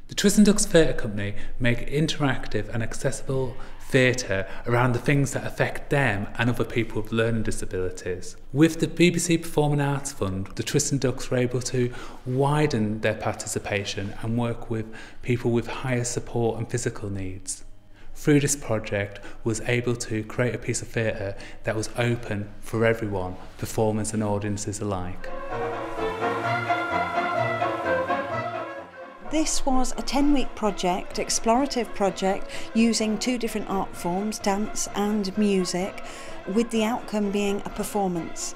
The Twists and Ducks Theatre Company make interactive and accessible theatre around the things that affect them and other people with learning disabilities. With the BBC Performing Arts Fund, the Twists and Ducks were able to widen their participation and work with people with higher support and physical needs. Through this project, was able to create a piece of theatre that was open for everyone, performers and audiences alike. This was a 10-week project, explorative project, using two different art forms, dance and music, with the outcome being a performance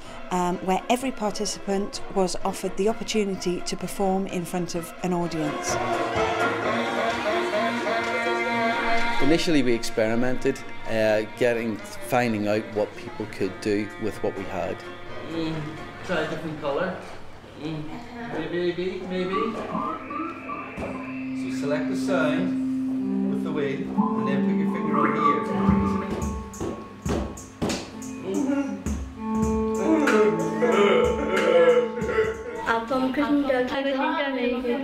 where every participant was offered the opportunity to perform in front of an audience. Initially we experimented, finding out what people could do with what we had. Try a different colour. Maybe. So select the sound with the wheel and then put your finger on here. Album couldn't go, very good.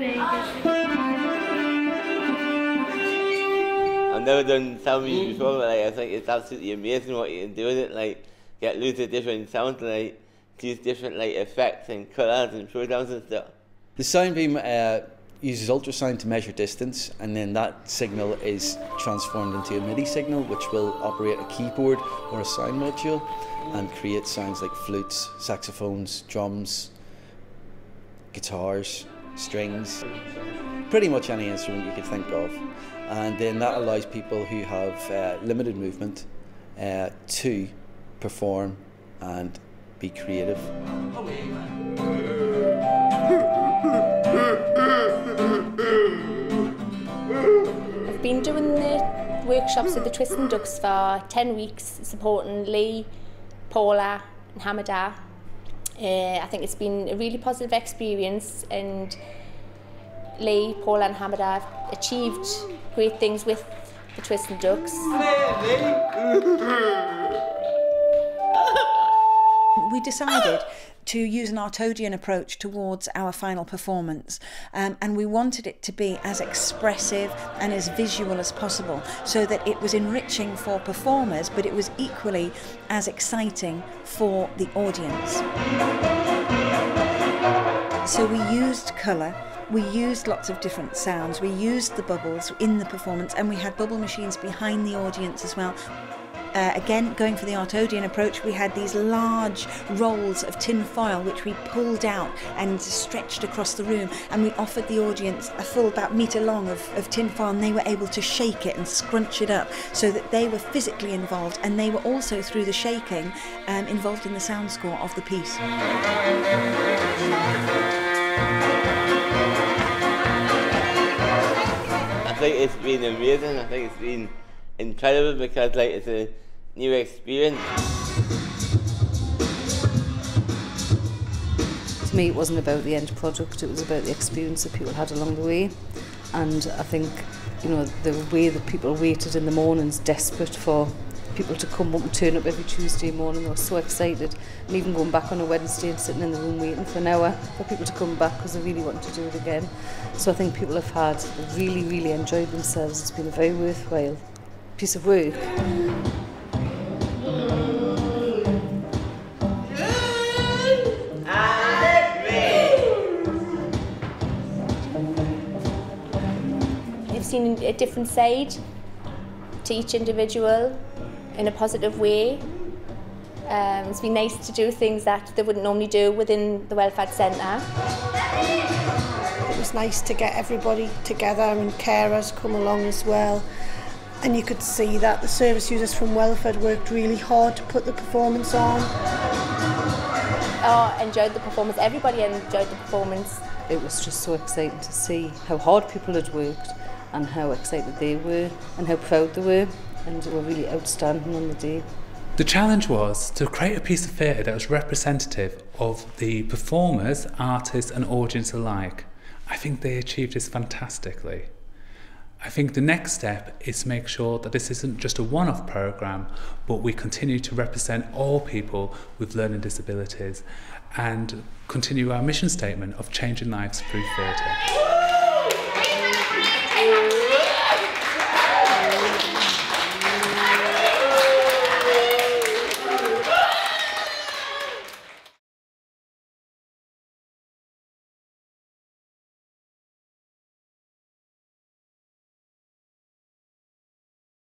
I've never done sound music before, but I think it's absolutely amazing what you can do with it. Get loads of different sounds, use different effects and colours and programs and stuff. The sound beam uses ultrasound to measure distance, and then that signal is transformed into a MIDI signal which will operate a keyboard or a sound module and create sounds like flutes, saxophones, drums, guitars, strings, pretty much any instrument you could think of. And then that allows people who have limited movement to perform and be creative. I've been doing the workshops with the Twists and Ducks for 10 weeks, supporting Lee, Paula and Hamada. I think it's been a really positive experience, and Lee, Paula and Hamada have achieved great things with the Twists and Ducks. We decided to use an Artodian approach towards our final performance, and we wanted it to be as expressive and as visual as possible, so that it was enriching for performers, but it was equally as exciting for the audience. So we used colour, we used lots of different sounds, we used the bubbles in the performance, and we had bubble machines behind the audience as well. Again, going for the Artodian approach, we had these large rolls of tin foil which we pulled out and stretched across the room, and we offered the audience a full about metre long of tin foil, and they were able to shake it and scrunch it up so that they were physically involved, and they were also, through the shaking, involved in the sound score of the piece. I think it's been amazing. I think it's been incredible because it's a new experience. To me, it wasn't about the end product, it was about the experience that people had along the way. And I think, the way that people waited in the mornings, desperate for people to come up and turn up every Tuesday morning. They were so excited, and even going back on a Wednesday and sitting in the room waiting for an hour for people to come back because they really wanted to do it again. So I think people have really enjoyed themselves. It's been a very worthwhile piece of work. You've seen a different side to each individual in a positive way. It's been nice to do things that they wouldn't normally do within the Welford Centre. It was nice to get everybody together, and carers come along as well. And you could see that the service users from Welford worked really hard to put the performance on. I enjoyed the performance. Everybody enjoyed the performance. It was just so exciting to see how hard people had worked and how excited they were and how proud they were, and they were really outstanding on the day. The challenge was to create a piece of theatre that was representative of the performers, artists and audience alike. I think they achieved this fantastically. I think the next step is to make sure that this isn't just a one-off programme, but we continue to represent all people with learning disabilities and continue our mission statement of changing lives through theatre.